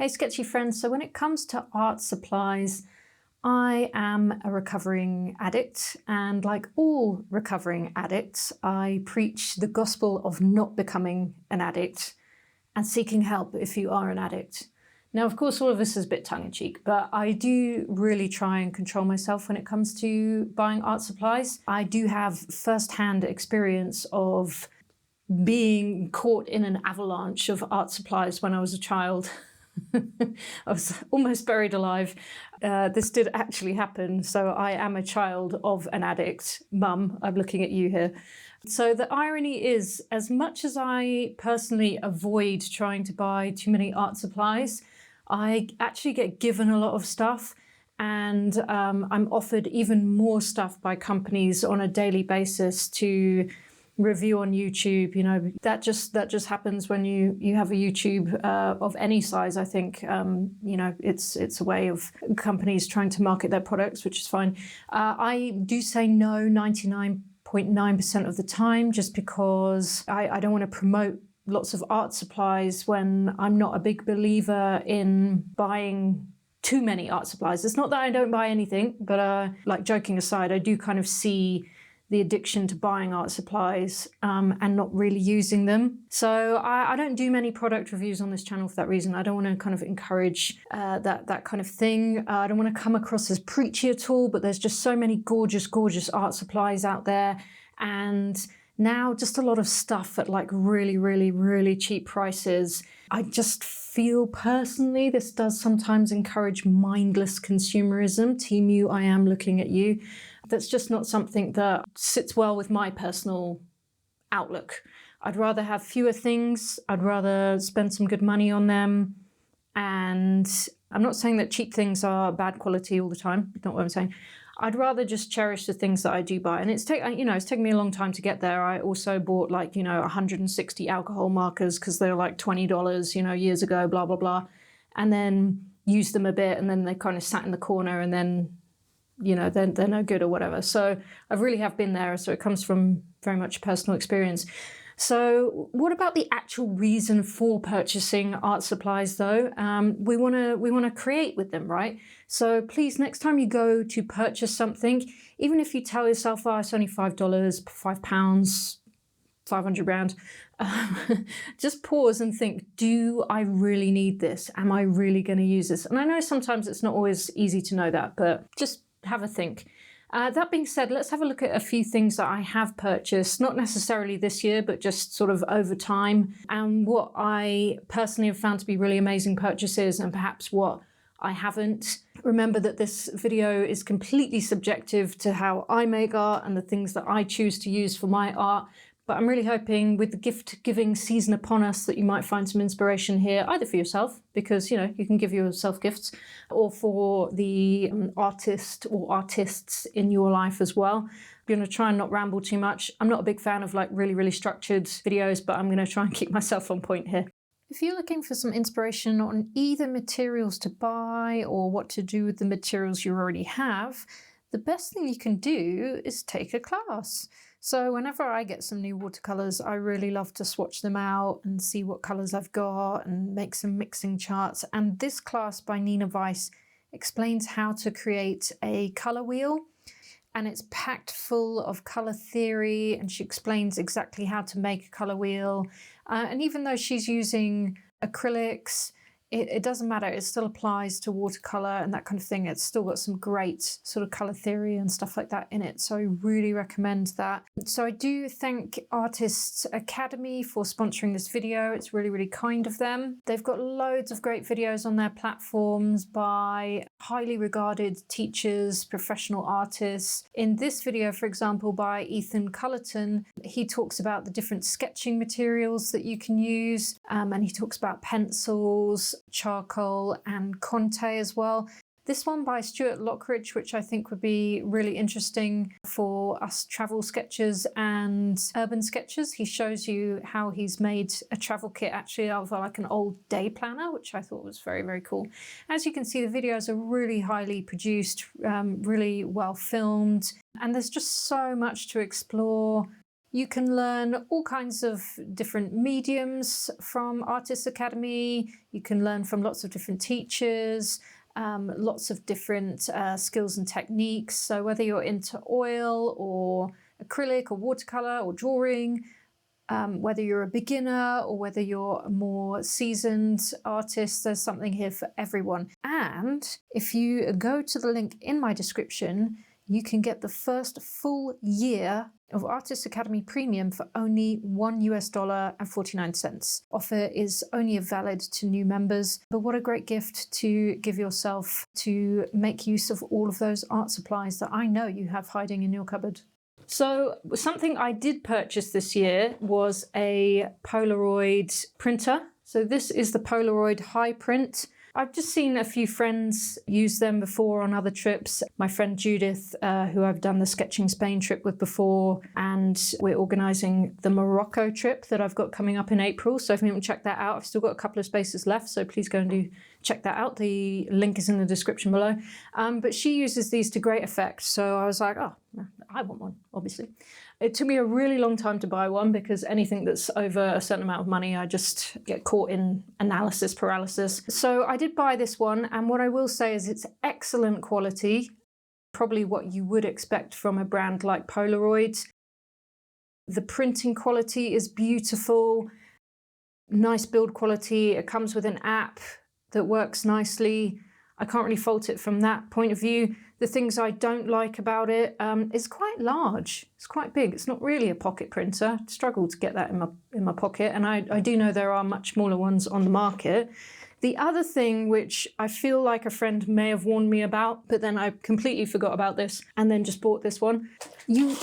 Hey sketchy friends, so when it comes to art supplies, I am a recovering addict, and like all recovering addicts, I preach the gospel of not becoming an addict and seeking help if you are an addict. Now, of course, all of this is a bit tongue-in-cheek, but I do really try and control myself when it comes to buying art supplies. I do have first-hand experience of being caught in an avalanche of art supplies when I was a child. I was almost buried alive. This did actually happen, so I am a child of an addict. Mum, I'm looking at you here. So the irony is, as much as I personally avoid trying to buy too many art supplies, I actually get given a lot of stuff, and I'm offered even more stuff by companies on a daily basis to review on YouTube. You know, that just happens when you have a YouTube of any size. I think you know, it's a way of companies trying to market their products, which is fine. I do say no 99.9% of the time, just because I don't want to promote lots of art supplies when I'm not a big believer in buying too many art supplies. It's not that I don't buy anything, but like, joking aside, I do kind of see the addiction to buying art supplies and not really using them. So I don't do many product reviews on this channel for that reason. I don't want to kind of encourage that kind of thing. I don't want to come across as preachy at all, but there's just so many gorgeous, gorgeous art supplies out there. And now just a lot of stuff at like really, really, really cheap prices. I just feel personally this does sometimes encourage mindless consumerism. Team you, I am looking at you. That's just not something that sits well with my personal outlook. I'd rather have fewer things. I'd rather spend some good money on them. And I'm not saying that cheap things are bad quality all the time. Not what I'm saying. I'd rather just cherish the things that I do buy. And it's taken me a long time to get there. I also bought 160 alcohol markers because they were like $20, years ago, blah, blah, blah. And then used them a bit, and then they kind of sat in the corner, and then they're no good or whatever. So I really have been there. So it comes from very much personal experience. So what about the actual reason for purchasing art supplies though? We want to create with them, right? So please, next time you go to purchase something, even if you tell yourself, oh, it's only $5, £5, 500 grand, just pause and think, do I really need this? Am I really going to use this? And I know sometimes it's not always easy to know that, but just have a think. That being said, let's have a look at a few things that I have purchased, not necessarily this year, but just sort of over time, and what I personally have found to be really amazing purchases, and perhaps what I haven't. Remember that this video is completely subjective to how I make art and the things that I choose to use for my art. But I'm really hoping with the gift-giving season upon us that you might find some inspiration here, either for yourself, because, you can give yourself gifts, or for the artist or artists in your life as well. I'm going to try and not ramble too much. I'm not a big fan of really, really structured videos, but I'm going to try and keep myself on point here. If you're looking for some inspiration on either materials to buy or what to do with the materials you already have, the best thing you can do is take a class. So whenever I get some new watercolors, I really love to swatch them out and see what colors I've got and make some mixing charts. And this class by Nina Weiss explains how to create a color wheel, and it's packed full of color theory, and she explains exactly how to make a color wheel. And even though she's using acrylics, it doesn't matter, it still applies to watercolor and that kind of thing. It's still got some great sort of color theory and stuff like that in it. So I really recommend that. So I do thank Artists Academy for sponsoring this video. It's really, really kind of them. They've got loads of great videos on their platforms by highly regarded teachers, professional artists. In this video, for example, by Ethan Cullerton, he talks about the different sketching materials that you can use, and he talks about pencils, charcoal and Conte as well. This one by Stuart Lockridge, which I think would be really interesting for us travel sketchers and urban sketchers. He shows you how he's made a travel kit actually out of like an old day planner, which I thought was very, very cool. As you can see, the videos are really highly produced, really well filmed, and there's just so much to explore. You can learn all kinds of different mediums from Artists Academy. You can learn from lots of different teachers, lots of different skills and techniques. So whether you're into oil or acrylic or watercolor or drawing, whether you're a beginner or whether you're a more seasoned artist, there's something here for everyone. And if you go to the link in my description, you can get the first full year of Artists Academy Premium for only $1.49. Offer is only valid to new members, but what a great gift to give yourself to make use of all of those art supplies that I know you have hiding in your cupboard. So something I did purchase this year was a Polaroid printer. So this is the Polaroid High Print. I've just seen a few friends use them before on other trips. My friend Judith, who I've done the Sketching Spain trip with before, and we're organising the Morocco trip that I've got coming up in April. So if you haven't checked that out, I've still got a couple of spaces left, so please go and check that out. The link is in the description below. But she uses these to great effect. So I was like, oh, I want one, obviously. It took me a really long time to buy one because anything that's over a certain amount of money, I just get caught in analysis paralysis. So I did buy this one, and what I will say is it's excellent quality, probably what you would expect from a brand like Polaroid. The printing quality is beautiful, nice build quality. It comes with an app that works nicely. I can't really fault it from that point of view. The things I don't like about it, it's quite large. It's quite big. It's not really a pocket printer. I struggled to get that in my pocket, and I do know there are much smaller ones on the market. The other thing which I feel like a friend may have warned me about, but then I completely forgot about this and then just bought this one. You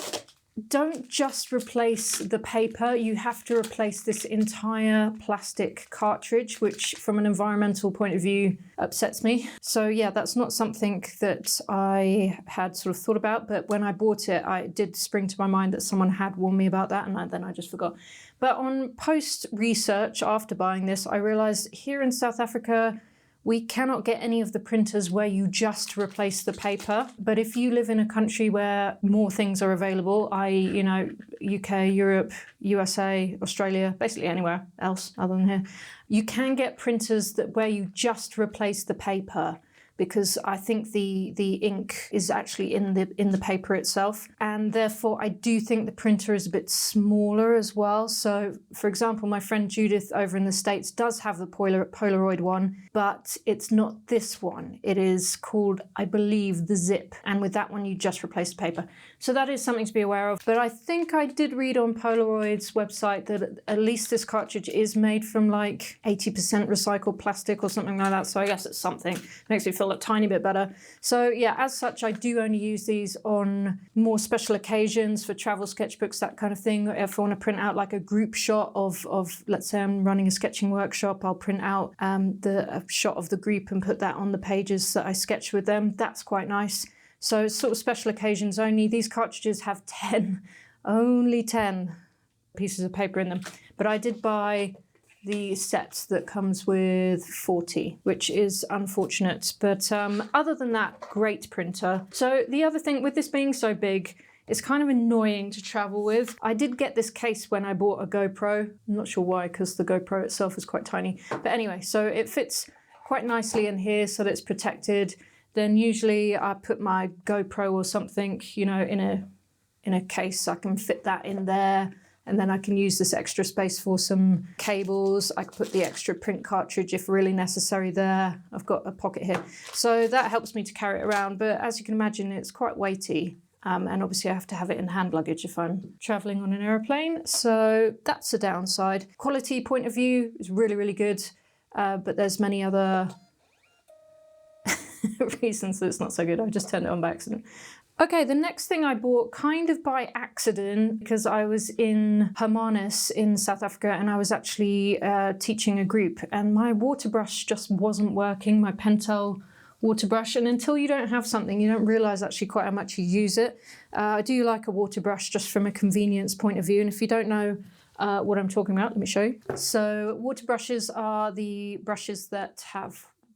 don't just replace the paper, you have to replace this entire plastic cartridge, which from an environmental point of view upsets me. So yeah, that's not something that I had sort of thought about, but when I bought it, it did spring to my mind that someone had warned me about that, and then I just forgot. But on post-research after buying this, I realized here in South Africa, we cannot get any of the printers where you just replace the paper. But if you live in a country where more things are available, i.e., UK, Europe, USA, Australia, basically anywhere else other than here, you can get printers where you just replace the paper, because I think the ink is actually in the paper itself. And therefore, I do think the printer is a bit smaller as well. So, for example, my friend Judith over in the States does have the Polaroid one, but it's not this one. It is called, I believe, the Zip. And with that one, you just replace the paper. So that is something to be aware of. But I think I did read on Polaroid's website that at least this cartridge is made from like 80% recycled plastic or something like that. So I guess it's something. Makes me feel a tiny bit better. So yeah, as such, I do only use these on more special occasions for travel sketchbooks, that kind of thing. If I want to print out like a group shot of let's say I'm running a sketching workshop, I'll print out a shot of the group and put that on the pages that I sketch with them. That's quite nice. So sort of special occasions only. These cartridges have only 10 pieces of paper in them. But I did buy the set that comes with 40, which is unfortunate. But other than that, great printer. So the other thing with this being so big, it's kind of annoying to travel with. I did get this case when I bought a GoPro. I'm not sure why, because the GoPro itself is quite tiny. But anyway, so it fits quite nicely in here so that it's protected. Then usually I put my GoPro or something, in a case. I can fit that in there. And then I can use this extra space for some cables. I can put the extra print cartridge if really necessary there. I've got a pocket here. So that helps me to carry it around. But as you can imagine, it's quite weighty. And obviously I have to have it in hand luggage if I'm traveling on an aeroplane. So that's a downside. Quality point of view is really, really good. But there's many other reasons that it's not so good. I just turned it on by accident. Okay, the next thing I bought kind of by accident, because I was in Hermanus in South Africa and I was actually teaching a group, and my water brush just wasn't working, my Pentel water brush. And until you don't have something, you don't realise actually quite how much you use it. I do like a water brush just from a convenience point of view. And if you don't know what I'm talking about, let me show you. So water brushes are the brushes that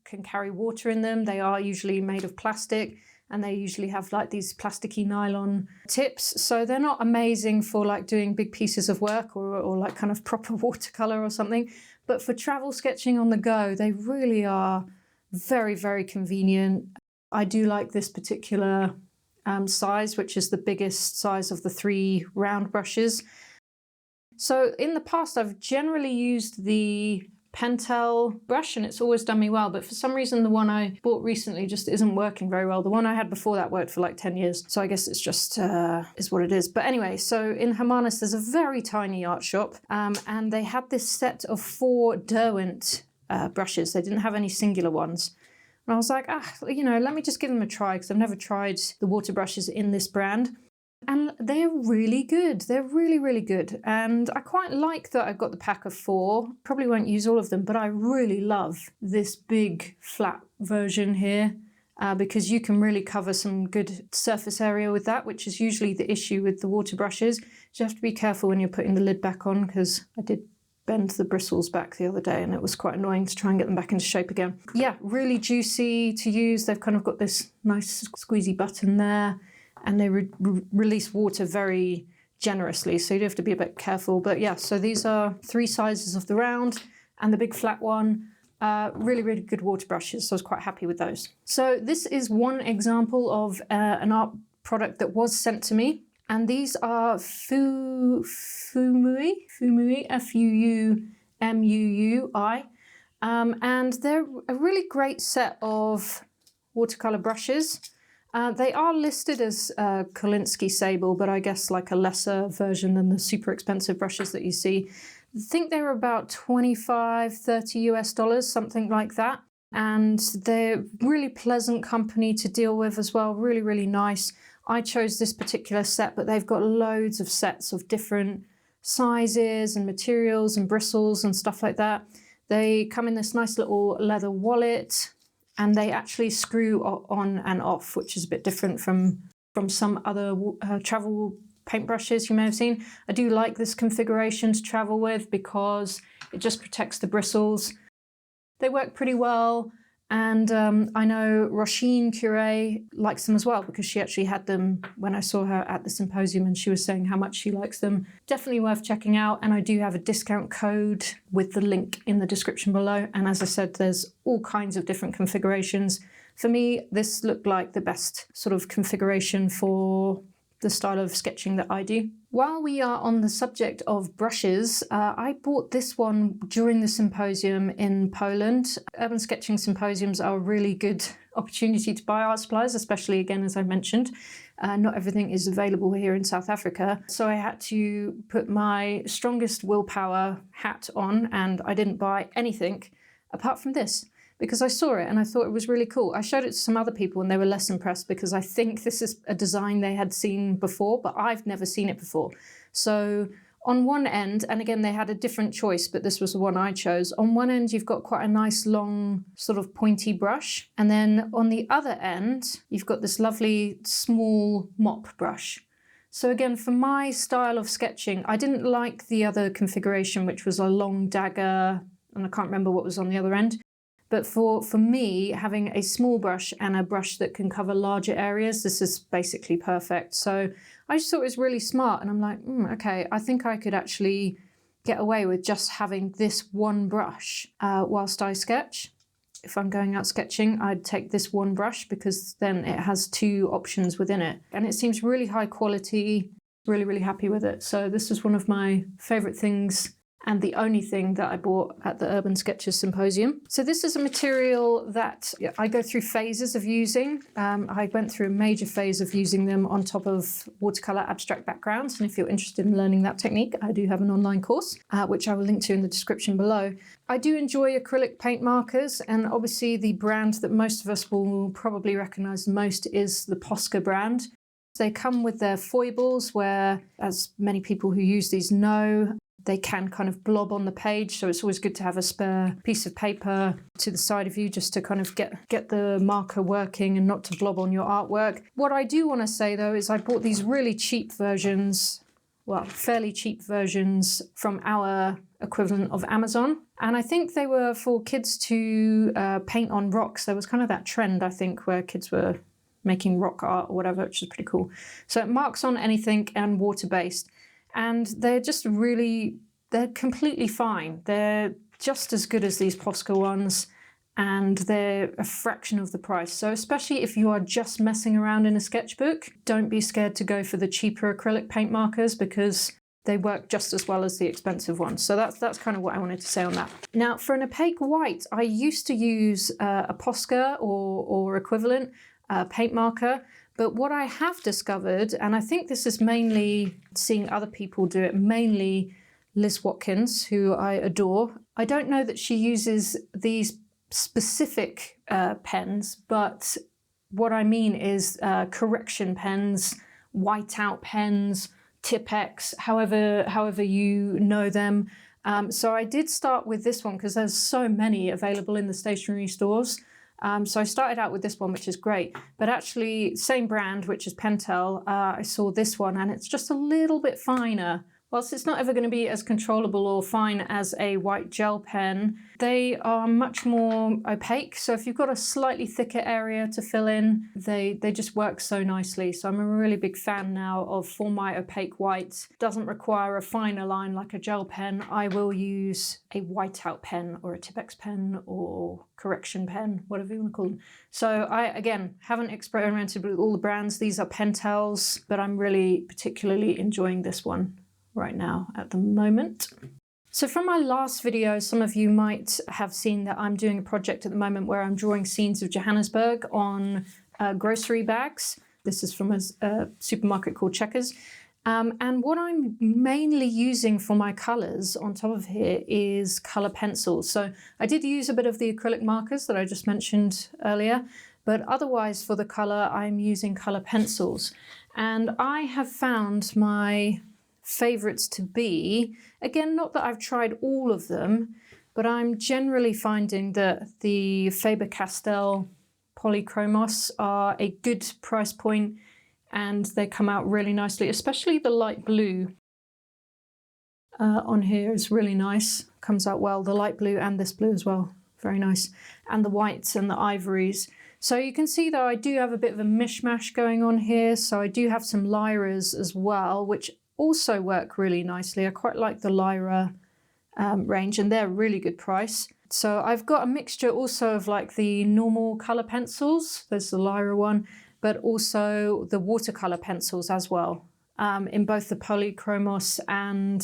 can carry water in them. They are usually made of plastic. and they usually have like these plasticky nylon tips. So they're not amazing for like doing big pieces of work or like kind of proper watercolor or something. But for travel sketching on the go, they really are very, very convenient. I do like this particular size, which is the biggest size of the 3 round brushes. So in the past, I've generally used the Pentel brush and it's always done me well, but for some reason the one I bought recently just isn't working very well. The one I had before that worked for like 10 years, so I guess it's just is what it is. But anyway, so in Hermanus there's a very tiny art shop, and they had this set of 4 Derwent brushes. They didn't have any singular ones. And I was like, let me just give them a try, because I've never tried the water brushes in this brand. And they're really good. They're really, really good. And I quite like that I've got the pack of 4. Probably won't use all of them, but I really love this big flat version here because you can really cover some good surface area with that, which is usually the issue with the water brushes. You have to be careful when you're putting the lid back on, because I did bend the bristles back the other day and it was quite annoying to try and get them back into shape again. Yeah, really juicy to use. They've kind of got this nice squeezy button there, and they release water very generously, so you do have to be a bit careful. But yeah, so these are 3 sizes of the round and the big flat one. Really, really good water brushes, so I was quite happy with those. So this is one example of an art product that was sent to me, and these are Fuumuui, Fuumuui, and they're a really great set of watercolor brushes. They are listed as Kolinsky Sable, but I guess like a lesser version than the super expensive brushes that you see. I think they were about $25–30 US, something like that. And they're really pleasant company to deal with as well, really, really nice. I chose this particular set, but they've got loads of sets of different sizes and materials and bristles and stuff like that. They come in this nice little leather wallet, and they actually screw on and off, which is a bit different from some other travel paintbrushes you may have seen. I do like this configuration to travel with because it just protects the bristles. They work pretty well, and I know Roisin Curie likes them as well, because she actually had them when I saw her at the symposium and she was saying how much she likes them. Definitely worth checking out, and I do have a discount code with the link in the description below. And as I said, there's all kinds of different configurations. For me, this looked like the best sort of configuration for the style of sketching that I do. While we are on the subject of brushes, I bought this one during the symposium in Poland. Urban sketching symposiums are a really good opportunity to buy art supplies, especially, again, as I mentioned. Not everything is available here in South Africa. So I had to put my strongest willpower hat on, and I didn't buy anything apart from this, because I saw it and I thought it was really cool. I showed it to some other people and they were less impressed, because I think this is a design they had seen before, but I've never seen it before. So on one end, and again, they had a different choice, but this was the one I chose. On one end, you've got quite a nice long sort of pointy brush. And then on the other end, you've got this lovely small mop brush. So again, for my style of sketching, I didn't like the other configuration, which was a long dagger, and I can't remember what was on the other end. But for me, having a small brush and a brush that can cover larger areas, this is basically perfect. So I just thought it was really smart, and I'm like, okay, I think I could actually get away with just having this one brush whilst I sketch. If I'm going out sketching, I'd take this one brush, because then it has 2 options within it. And it seems really high quality, really, really happy with it. So this is one of my favorite things, and the only thing that I bought at the Urban Sketchers Symposium. So this is a material that I go through phases of using. I went through a major phase of using them on top of watercolor abstract backgrounds. And if you're interested in learning that technique, I do have an online course, which I will link to in the description below. I do enjoy acrylic paint markers, and obviously the brand that most of us will probably recognize the most is the Posca brand. They come with their foibles where, as many people who use these know, they can kind of blob on the page, so it's always good to have a spare piece of paper to the side of you just to kind of get the marker working and not to blob on your artwork. What I do want to say though is I bought these really cheap versions, well, fairly cheap versions from our equivalent of Amazon. And I think they were for kids to paint on rocks. There was kind of that trend, I think, where kids were making rock art or whatever, which is pretty cool. So it marks on anything and water-based. And they're just really, they're completely fine. They're just as good as these Posca ones, and they're a fraction of the price. So especially if you are just messing around in a sketchbook, don't be scared to go for the cheaper acrylic paint markers, because they work just as well as the expensive ones. So that's kind of what I wanted to say on that. Now, for an opaque white, I used to use a Posca or equivalent paint marker. But what I have discovered, and I think this is mainly seeing other people do it, mainly Liz Watkins, who I adore. I don't know that she uses these specific pens, but what I mean is correction pens, whiteout pens, Tipex, however you know them. So I did start with this one because there's so many available in the stationery stores. So I started out with this one, which is great, but actually same brand, which is Pentel. I saw this one and it's just a little bit finer. Whilst it's not ever going to be as controllable or fine as a white gel pen, they are much more opaque. So if you've got a slightly thicker area to fill in, they just work so nicely. So I'm a really big fan now of Fuumuui opaque white. Doesn't require a finer line like a gel pen. I will use a whiteout pen or a Tipex pen or correction pen, whatever you want to call them. So I, again, haven't experimented with all the brands. These are Pentels, but I'm really particularly enjoying this one right now at the moment. So from my last video, some of you might have seen that I'm doing a project at the moment where I'm drawing scenes of Johannesburg on grocery bags. This is from a supermarket called Checkers. And what I'm mainly using for my colours on top of here is colour pencils. So I did use a bit of the acrylic markers that I just mentioned earlier, but otherwise for the colour, I'm using colour pencils. And I have found my favourites to be, again, not that I've tried all of them, but I'm generally finding that the Faber-Castell Polychromos are a good price point and they come out really nicely, especially the light blue on here is really nice, comes out well, the light blue and this blue as well, very nice, and the whites and the ivories. So you can see that I do have a bit of a mishmash going on here, so I do have some Lyras as well, which also work really nicely. I quite like the Lyra range and they're a really good price. So I've got a mixture also of like the normal colour pencils, there's the Lyra one, but also the watercolour pencils as well, in both the Polychromos and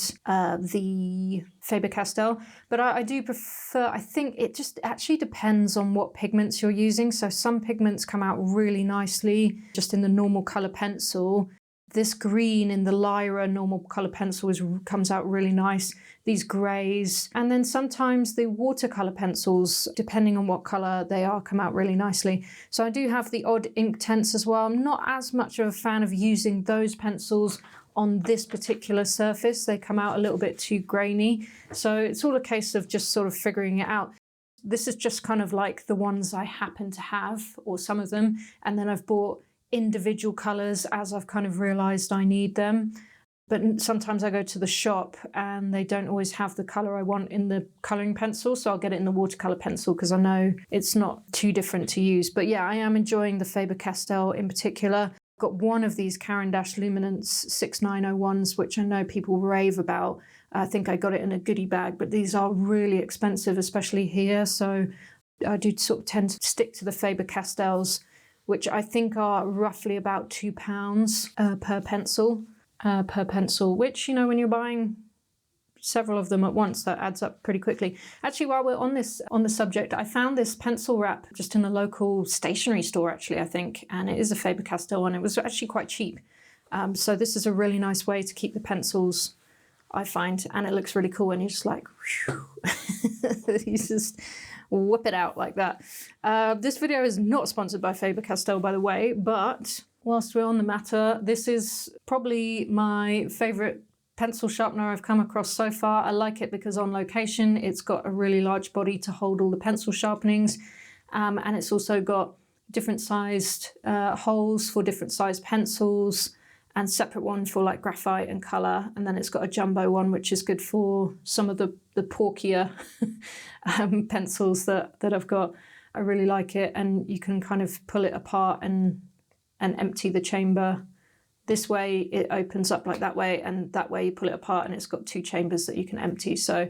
the Faber-Castell. But I do prefer, I think it just actually depends on what pigments you're using. So some pigments come out really nicely just in the normal colour pencil. This green in the Lyra normal colour pencil comes out really nice. These greys. And then sometimes the watercolour pencils, depending on what colour they are, come out really nicely. So I do have the odd Inktense as well. I'm not as much of a fan of using those pencils on this particular surface. They come out a little bit too grainy. So it's all a case of just sort of figuring it out. This is just kind of like the ones I happen to have, or some of them. And then I've bought individual colours as I've kind of realised I need them. But sometimes I go to the shop and they don't always have the colour I want in the colouring pencil, so I'll get it in the watercolour pencil because I know it's not too different to use. But yeah, I am enjoying the Faber-Castell in particular. I've got one of these Caran d'Ache Luminance 6901s, which I know people rave about. I think I got it in a goodie bag, but these are really expensive, especially here. So I do sort of tend to stick to the Faber-Castells, which I think are roughly about £2 per pencil, which, you know, when you're buying several of them at once, that adds up pretty quickly. Actually, while we're on the subject, I found this pencil wrap just in the local stationery store, actually, I think, and it is a Faber-Castell one. It was actually quite cheap. So this is a really nice way to keep the pencils, I find, and it looks really cool, and you're just like, you just whip it out like that. This video is not sponsored by Faber-Castell, by the way, but whilst we're on the matter, this is probably my favourite pencil sharpener I've come across so far. I like it because on location, it's got a really large body to hold all the pencil sharpenings, and it's also got different sized holes for different sized pencils, and separate one for like graphite and colour, and then it's got a jumbo one which is good for some of the porkier pencils that I've got. I really like it, and you can kind of pull it apart and and empty the chamber. This way it opens up like that way, and that way you pull it apart and it's got 2 chambers that you can empty. So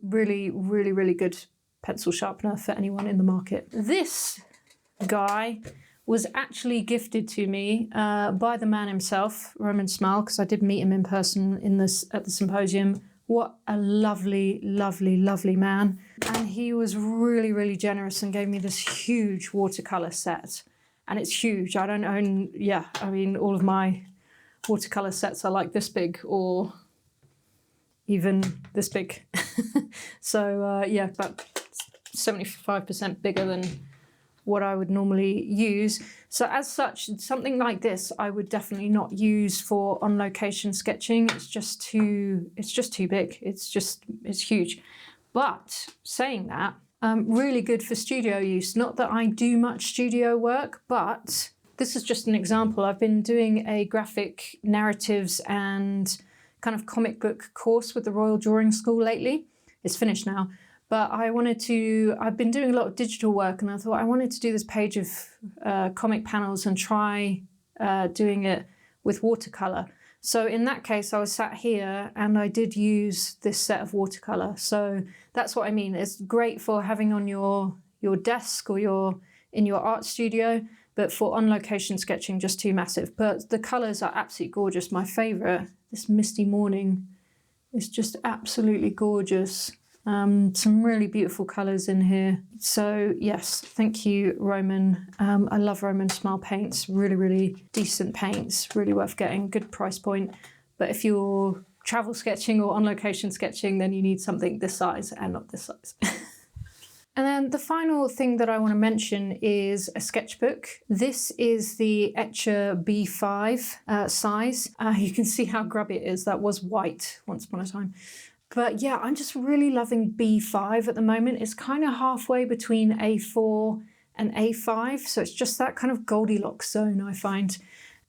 really, really, really good pencil sharpener for anyone in the market. This guy was actually gifted to me by the man himself, Roman Szmal, because I did meet him in person at the symposium. What a lovely, lovely, lovely man. And he was really, really generous and gave me this huge watercolor set. And it's huge. I don't own, I mean, all of my watercolor sets are like this big or even this big. So about 75% bigger than what I would normally use. So as such, something like this I would definitely not use for on location sketching. It's just too big. It's huge. But saying that, really good for studio use. Not that I do much studio work, but this is just an example. I've been doing a graphic narratives and kind of comic book course with the Royal Drawing School lately. It's finished now. But I've been doing a lot of digital work, and I thought I wanted to do this page of comic panels and try doing it with watercolor. So in that case, I was sat here and I did use this set of watercolor. So that's what I mean. It's great for having on your desk or in your art studio, but for on-location sketching, just too massive. But the colors are absolutely gorgeous. My favorite, this Misty Morning, is just absolutely gorgeous. Some really beautiful colors in here. So yes, thank you, Roman. I love Roman Szmal paints. Really, really decent paints. Really worth getting. Good price point. But if you're travel sketching or on location sketching, then you need something this size and not this size. And then the final thing that I want to mention is a sketchbook. This is the Etchr B5 size. You can see how grubby it is. That was white once upon a time. But yeah, I'm just really loving B5 at the moment. It's kind of halfway between A4 and A5. So it's just that kind of Goldilocks zone, I find.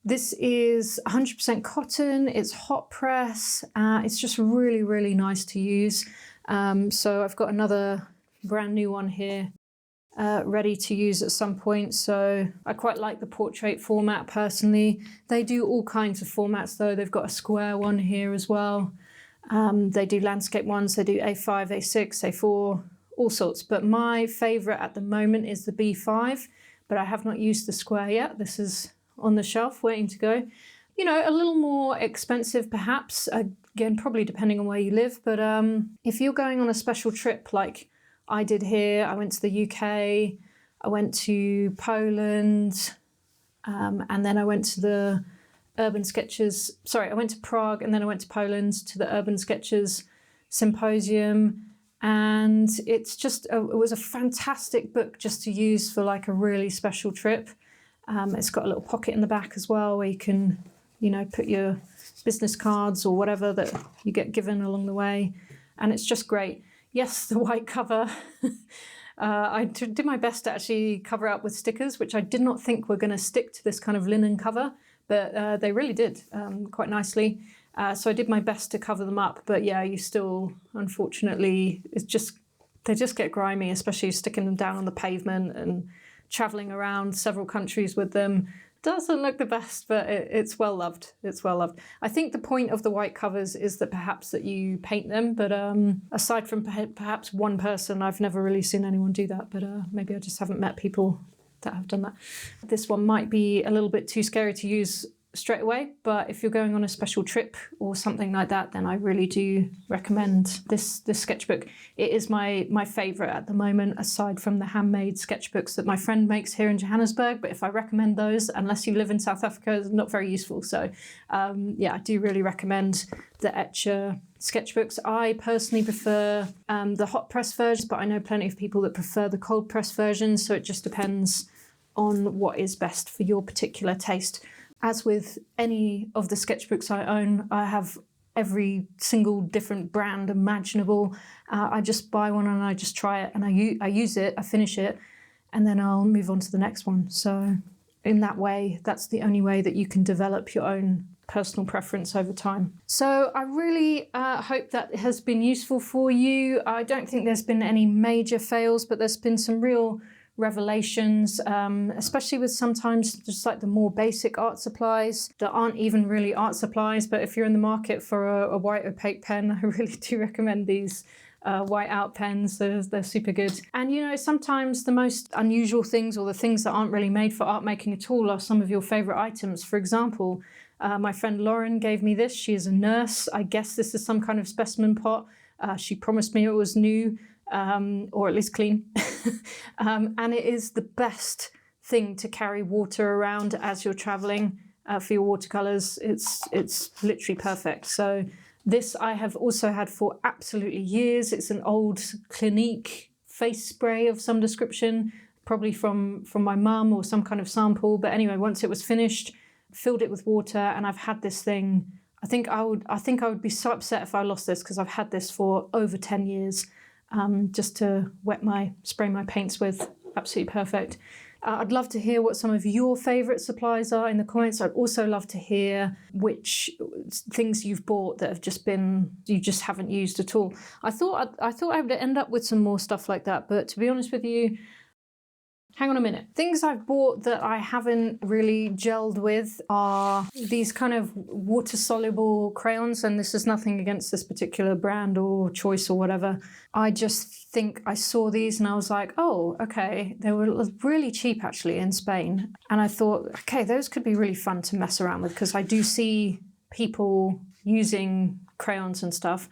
This is 100% cotton. It's hot press. It's just really, really nice to use. So I've got another brand new one here ready to use at some point. So I quite like the portrait format personally. They do all kinds of formats though. They've got a square one here as well. They do landscape ones, they do A5, A6, A4, all sorts. But my favourite at the moment is the B5, but I have not used the square yet. This is on the shelf waiting to go. You know, a little more expensive perhaps, again, probably depending on where you live. But if you're going on a special trip like I did here, I went to the UK, I went to Poland, and then I went to the Urban Sketches, I went to Prague and then I went to Poland to the Urban Sketches Symposium, and it's just, it was a fantastic book just to use for like a really special trip. It's got a little pocket in the back as well where you can, you know, put your business cards or whatever that you get given along the way, and it's just great. Yes, the white cover. I did my best to actually cover up with stickers, which I did not think were going to stick to this kind of linen cover. But they really did quite nicely. So I did my best to cover them up. But yeah, you still, unfortunately, they just get grimy, especially sticking them down on the pavement and traveling around several countries with them. Doesn't look the best, but it's well loved. It's well loved. I think the point of the white covers is that perhaps that you paint them. But aside from perhaps one person, I've never really seen anyone do that. But maybe I just haven't met people that have done that. This one might be a little bit too scary to use straight away, but if you're going on a special trip or something like that, then I really do recommend this sketchbook. It is my favourite at the moment, aside from the handmade sketchbooks that my friend makes here in Johannesburg. But if I recommend those, unless you live in South Africa, it's not very useful. So yeah, I do really recommend the Etchr sketchbooks. I personally prefer the hot press versions, but I know plenty of people that prefer the cold press versions. So it just depends on what is best for your particular taste. As with any of the sketchbooks I own, I have every single different brand imaginable. I just buy one and I just try it and I use it, I finish it, and then I'll move on to the next one. So in that way, that's the only way that you can develop your own personal preference over time. So I really hope that has been useful for you. I don't think there's been any major fails, but there's been some real revelations, especially with sometimes just like the more basic art supplies that aren't even really art supplies. But if you're in the market for a white opaque pen, I really do recommend these white out pens. They're super good. And you know, sometimes the most unusual things, or the things that aren't really made for art making at all, are some of your favorite items. For example, my friend Lauren gave me this. She is a nurse. I guess this is some kind of specimen pot. She promised me it was new, or at least clean. And it is the best thing to carry water around as you're traveling for your watercolors. It's literally perfect. So this I have also had for absolutely years. It's an old Clinique face spray of some description, probably from my mum or some kind of sample. But anyway, once it was finished, filled it with water, and I've had this thing. I think I would be so upset if I lost this, because I've had this for over 10 years, just to spray my paints with. Absolutely perfect. I'd love to hear what some of your favorite supplies are in the comments. I'd also love to hear which things you've bought that have just been, you just haven't used at all. I thought I would end up with some more stuff like that, but to be honest with you, hang on a minute. Things I've bought that I haven't really gelled with are these kind of water-soluble crayons, and this is nothing against this particular brand or choice or whatever. I just think I saw these and I was like, oh, okay. They were really cheap actually in Spain. And I thought, okay, those could be really fun to mess around with, because I do see people using crayons and stuff.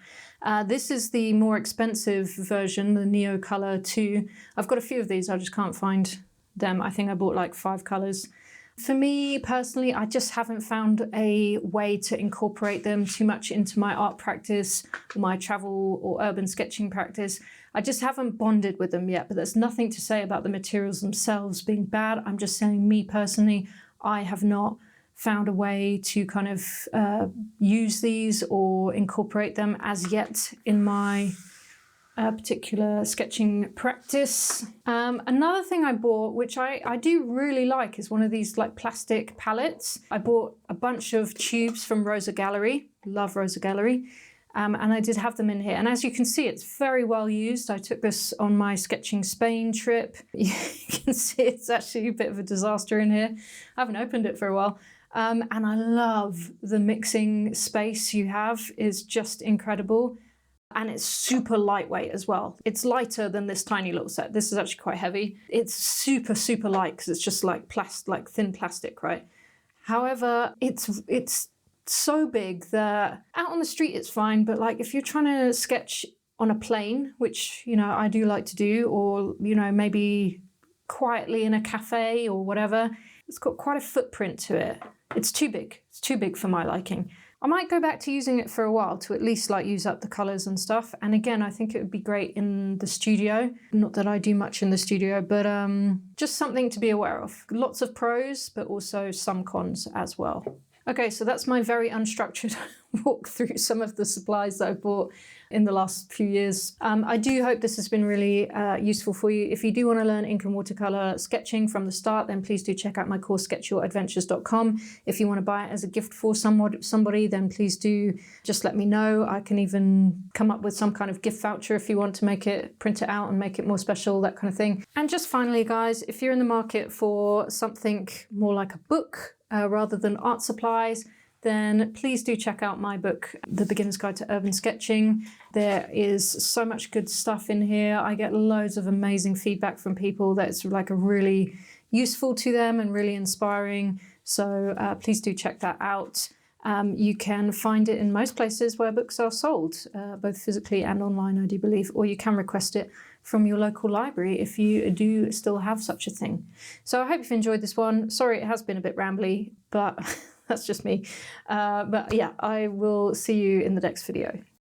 This is the more expensive version, the Neo Color 2. I've got a few of these, I just can't find them. I think I bought like 5 colors. For me personally, I just haven't found a way to incorporate them too much into my art practice, my travel or urban sketching practice. I just haven't bonded with them yet, but there's nothing to say about the materials themselves being bad. I'm just saying, me personally, I have not found a way to kind of use these or incorporate them as yet in my particular sketching practice. Another thing I bought, which I do really like, is one of these like plastic palettes. I bought a bunch of tubes from Rosa Gallery. Love Rosa Gallery. And I did have them in here. And as you can see, it's very well used. I took this on my Sketching Spain trip. You can see it's actually a bit of a disaster in here. I haven't opened it for a while. And I love the mixing space you have. Is just incredible. And it's super lightweight as well. It's lighter than this tiny little set. This is actually quite heavy. It's super, super light because it's just like thin plastic, right? However, it's so big that out on the street it's fine, but like if you're trying to sketch on a plane, which, you know, I do like to do, or, you know, maybe quietly in a cafe or whatever, it's got quite a footprint to it. It's too big. It's too big for my liking. I might go back to using it for a while to at least like use up the colors and stuff. And again, I think it would be great in the studio. Not that I do much in the studio, but just something to be aware of. Lots of pros, but also some cons as well. Okay, so that's my very unstructured walk through some of the supplies that I bought in the last few years. I do hope this has been really useful for you. If you do want to learn ink and watercolor sketching from the start, then please do check out my course, sketchyyouradventures.com. If you want to buy it as a gift for somebody, then please do just let me know. I can even come up with some kind of gift voucher if you want to make it, print it out and make it more special, that kind of thing. And just finally, guys, if you're in the market for something more like a book, rather than art supplies, then please do check out my book, The Beginner's Guide to Urban Sketching. There is so much good stuff in here. I get loads of amazing feedback from people that's like a really useful to them and really inspiring. So please do check that out. You can find it in most places where books are sold, both physically and online, I do believe, or you can request it from your local library if you do still have such a thing. So I hope you've enjoyed this one. Sorry, it has been a bit rambly, but that's just me. But yeah, I will see you in the next video.